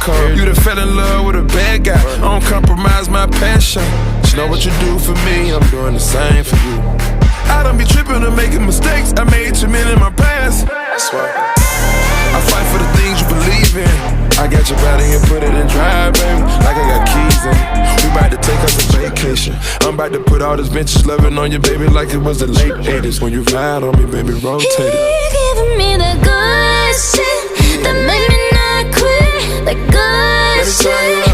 code. You done fell in love with a bad guy. I don't compromise my passion. Just know what you do for me, I'm doing the same for you. I don't be tripping and making mistakes. I made too many in my past. That's why I fight for the things you believe in. I got your body and put it in drive, baby, like I got keys in it. We about to take us a vacation. I'm about to put all this vintage loving on you, baby, like it was the late 80s. When you ride on me, baby, rotate it. Keep giving me the good shit that make me not quit. The good shit.